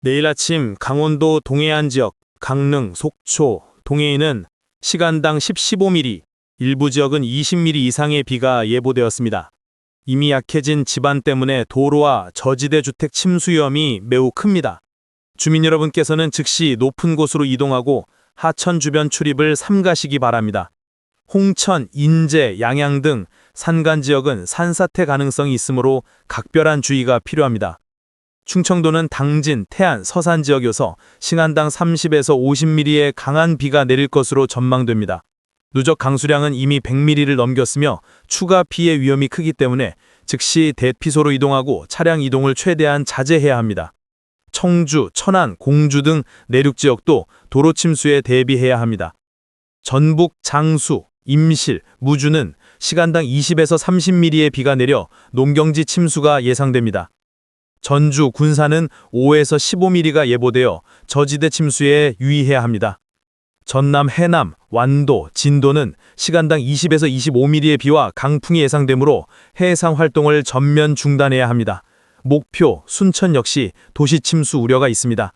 내일 아침 강원도 동해안 지역, 강릉, 속초, 동해에는 시간당 10-15mm, 일부 지역은 20mm 이상의 비가 예보되었습니다. 이미 약해진 지반 때문에 도로와 저지대 주택 침수 위험이 매우 큽니다. 주민 여러분께서는 즉시 높은 곳으로 이동하고 하천 주변 출입을 삼가시기 바랍니다. 홍천, 인제, 양양 등 산간 지역은 산사태 가능성이 있으므로 각별한 주의가 필요합니다. 충청도는 당진, 태안, 서산 지역이어서 시간당 30에서 50mm의 강한 비가 내릴 것으로 전망됩니다. 누적 강수량은 이미 100mm를 넘겼으며 추가 피해 위험이 크기 때문에 즉시 대피소로 이동하고 차량 이동을 최대한 자제해야 합니다. 청주, 천안, 공주 등 내륙 지역도 도로 침수에 대비해야 합니다. 전북, 장수, 임실, 무주는 시간당 20에서 30mm의 비가 내려 농경지 침수가 예상됩니다. 전주, 군산은 5에서 15mm가 예보되어 저지대 침수에 유의해야 합니다. 전남, 해남, 완도, 진도는 시간당 20에서 25mm의 비와 강풍이 예상되므로 해상 활동을 전면 중단해야 합니다. 목표, 순천 역시 도시 침수 우려가 있습니다.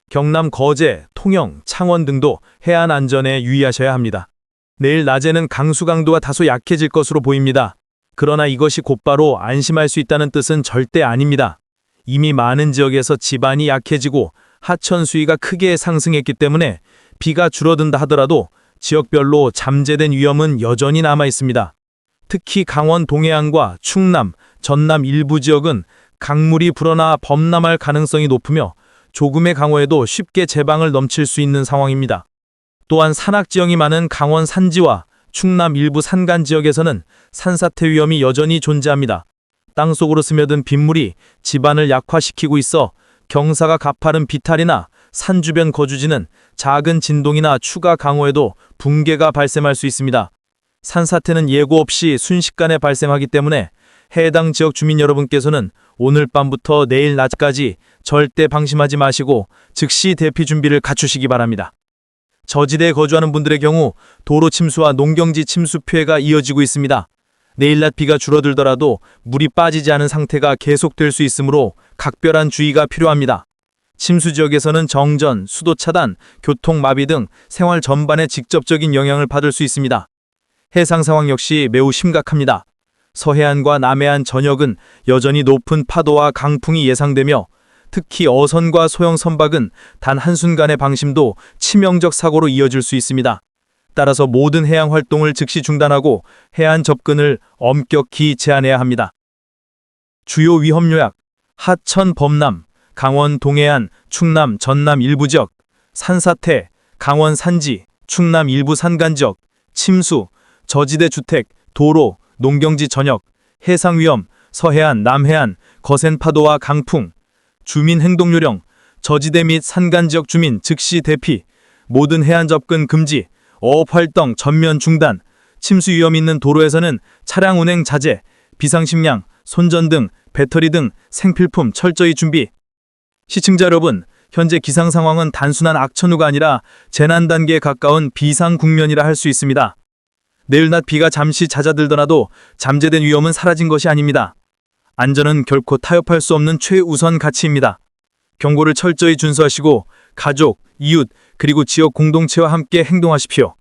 경남 거제, 통영, 창원 등도 해안 안전에 유의하셔야 합니다. 내일 낮에는 강수 강도가 다소 약해질 것으로 보입니다. 그러나 이것이 곧바로 안심할 수 있다는 뜻은 절대 아닙니다. 이미 많은 지역에서 지반이 약해지고 하천 수위가 크게 상승했기 때문에 비가 줄어든다 하더라도 지역별로 잠재된 위험은 여전히 남아 있습니다. 특히 강원 동해안과 충남, 전남 일부 지역은 강물이 불어나 범람할 가능성이 높으며 조금의 강우에도 쉽게 제방을 넘칠 수 있는 상황입니다. 또한 산악 지형이 많은 강원 산지와 충남 일부 산간 지역에서는 산사태 위험이 여전히 존재합니다. 땅속으로 스며든 빗물이 지반을 약화시키고 있어 경사가 가파른 비탈이나 산 주변 거주지는 작은 진동이나 추가 강우에도 붕괴가 발생할 수 있습니다. 산사태는 예고 없이 순식간에 발생하기 때문에 해당 지역 주민 여러분께서는 오늘 밤부터 내일 낮까지 절대 방심하지 마시고 즉시 대피 준비를 갖추시기 바랍니다. 저지대에 거주하는 분들의 경우 도로 침수와 농경지 침수 피해가 이어지고 있습니다. 내일 낮 비가 줄어들더라도 물이 빠지지 않은 상태가 계속될 수 있으므로 각별한 주의가 필요합니다. 침수 지역에서는 정전, 수도 차단, 교통 마비 등 생활 전반에 직접적인 영향을 받을 수 있습니다. 해상 상황 역시 매우 심각합니다. 서해안과 남해안 전역은 여전히 높은 파도와 강풍이 예상되며 특히 어선과 소형 선박은 단 한순간의 방심도 치명적 사고로 이어질 수 있습니다. 따라서 모든 해양 활동을 즉시 중단하고 해안 접근을 엄격히 제한해야 합니다. 주요 위험 요약: 하천 범람, 강원 동해안, 충남, 전남 일부 지역, 산사태, 강원 산지, 충남 일부 산간 지역, 침수, 저지대 주택, 도로, 농경지 전역, 해상 위험, 서해안, 남해안, 거센 파도와 강풍, 주민 행동 요령, 저지대 및 산간 지역 주민 즉시 대피, 모든 해안 접근 금지, 어업 활동 전면 중단, 침수 위험 있는 도로에서는 차량 운행 자제, 비상식량, 손전 등 배터리 등 생필품 철저히 준비. 시청자 여러분, 현재 기상 상황은 단순한 악천후가 아니라 재난 단계에 가까운 비상 국면이라 할 수 있습니다. 내일 낮 비가 잠시 잦아들더라도 잠재된 위험은 사라진 것이 아닙니다. 안전은 결코 타협할 수 없는 최우선 가치입니다. 경고를 철저히 준수하시고 가족, 이웃, 그리고 지역 공동체와 함께 행동하십시오.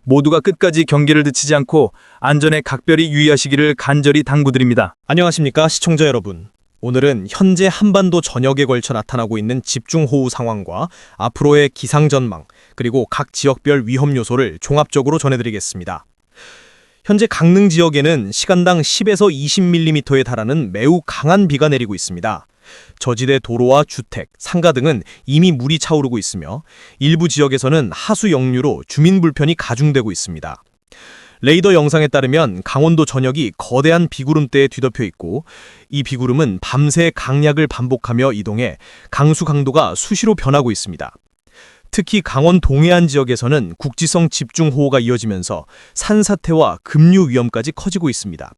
모두가 끝까지 경계를 늦추지 않고 안전에 각별히 유의하시기를 간절히 당부드립니다. 안녕하십니까 시청자 여러분. 오늘은 현재 한반도 전역에 걸쳐 나타나고 있는 집중호우 상황과 앞으로의 기상 전망, 그리고 각 지역별 위험 요소를 종합적으로 전해드리겠습니다. 현재 강릉 지역에는 시간당 10에서 20mm에 달하는 매우 강한 비가 내리고 있습니다. 저지대 도로와 주택, 상가 등은 이미 물이 차오르고 있으며 일부 지역에서는 하수 역류로 주민 불편이 가중되고 있습니다. 레이더 영상에 따르면 강원도 전역이 거대한 비구름대에 뒤덮여 있고 이 비구름은 밤새 강약을 반복하며 이동해 강수 강도가 수시로 변하고 있습니다. 특히 강원 동해안 지역에서는 국지성 집중호우가 이어지면서 산사태와 급류 위험까지 커지고 있습니다.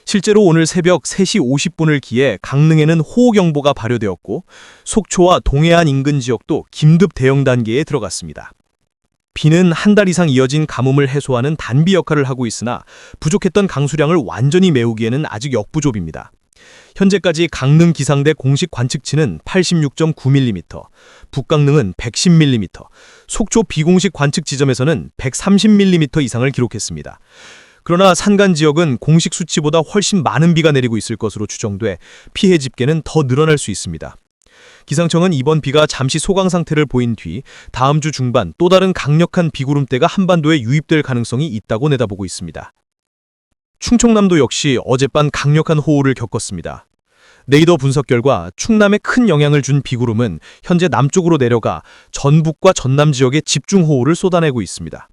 실제로 오늘 새벽 3시 50분을 기해 강릉에는 호우경보가 발효되었고 속초와 동해안 인근 지역도 긴급 대응 단계에 들어갔습니다. 비는 한 달 이상 이어진 가뭄을 해소하는 단비 역할을 하고 있으나 부족했던 강수량을 완전히 메우기에는 아직 역부족입니다. 현재까지 강릉 기상대 공식 관측치는 86.9mm, 북강릉은 110mm, 속초 비공식 관측 지점에서는 130mm 이상을 기록했습니다. 그러나 산간 지역은 공식 수치보다 훨씬 많은 비가 내리고 있을 것으로 추정돼 피해 집계는 더 늘어날 수 있습니다. 기상청은 이번 비가 잠시 소강 상태를 보인 뒤 다음 주 중반 또 다른 강력한 비구름대가 한반도에 유입될 가능성이 있다고 내다보고 있습니다. 충청남도 역시 어젯밤 강력한 호우를 겪었습니다. 레이더 분석 결과 충남에 큰 영향을 준 비구름은 현재 남쪽으로 내려가 전북과 전남 지역에 집중호우를 쏟아내고 있습니다.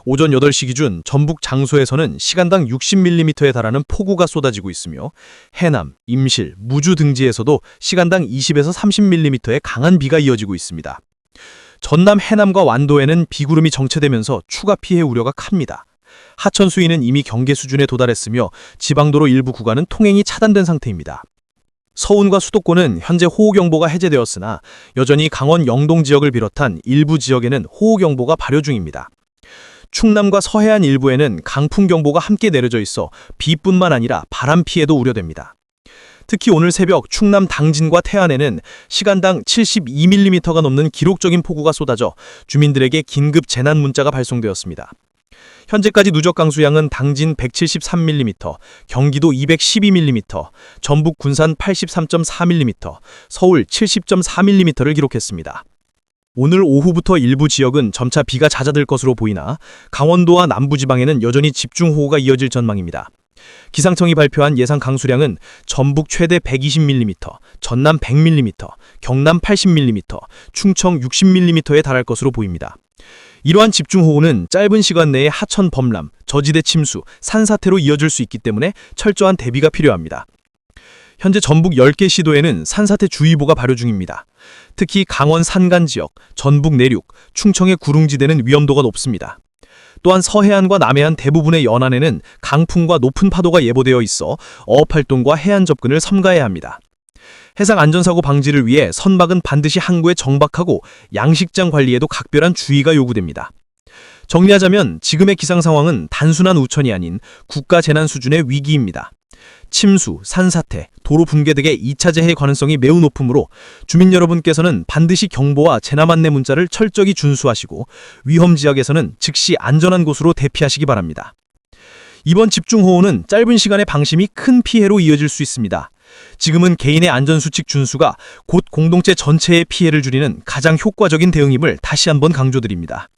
오전 8시 기준 전북 장소에서는 시간당 60mm에 달하는 폭우가 쏟아지고 있으며 해남, 임실, 무주 등지에서도 시간당 20에서 30mm의 강한 비가 이어지고 있습니다. 전남 해남과 완도에는 비구름이 정체되면서 추가 피해 우려가 큽니다. 하천 수위는 이미 경계 수준에 도달했으며 지방도로 일부 구간은 통행이 차단된 상태입니다. 서운과 수도권은 현재 호우경보가 해제되었으나 여전히 강원 영동 지역을 비롯한 일부 지역에는 호우경보가 발효 중입니다. 충남과 서해안 일부에는 강풍경보가 함께 내려져 있어 비뿐만 아니라 바람 피해도 우려됩니다. 특히 오늘 새벽 충남 당진과 태안에는 시간당 72mm가 넘는 기록적인 폭우가 쏟아져 주민들에게 긴급 재난 문자가 발송되었습니다. 현재까지 누적 강수량은 당진 173mm, 경기도 212mm, 전북 군산 83.4mm, 서울 70.4mm를 기록했습니다. 오늘 오후부터 일부 지역은 점차 비가 잦아들 것으로 보이나 강원도와 남부지방에는 여전히 집중호우가 이어질 전망입니다. 기상청이 발표한 예상 강수량은 전북 최대 120mm, 전남 100mm, 경남 80mm, 충청 60mm에 달할 것으로 보입니다. 이러한 집중호우는 짧은 시간 내에 하천 범람, 저지대 침수, 산사태로 이어질 수 있기 때문에 철저한 대비가 필요합니다. 현재 전북 10개 시도에는 산사태 주의보가 발효 중입니다. 특히 강원 산간 지역, 전북 내륙, 충청의 구릉지대는 위험도가 높습니다. 또한 서해안과 남해안 대부분의 연안에는 강풍과 높은 파도가 예보되어 있어 어업활동과 해안 접근을 삼가해야 합니다. 해상 안전사고 방지를 위해 선박은 반드시 항구에 정박하고 양식장 관리에도 각별한 주의가 요구됩니다. 정리하자면 지금의 기상 상황은 단순한 우천이 아닌 국가 재난 수준의 위기입니다. 침수, 산사태, 도로 붕괴 등의 2차 재해 가능성이 매우 높으므로 주민 여러분께서는 반드시 경보와 재난 안내 문자를 철저히 준수하시고 위험 지역에서는 즉시 안전한 곳으로 대피하시기 바랍니다. 이번 집중호우는 짧은 시간의 방심이 큰 피해로 이어질 수 있습니다. 지금은 개인의 안전수칙 준수가 곧 공동체 전체의 피해를 줄이는 가장 효과적인 대응임을 다시 한번 강조드립니다.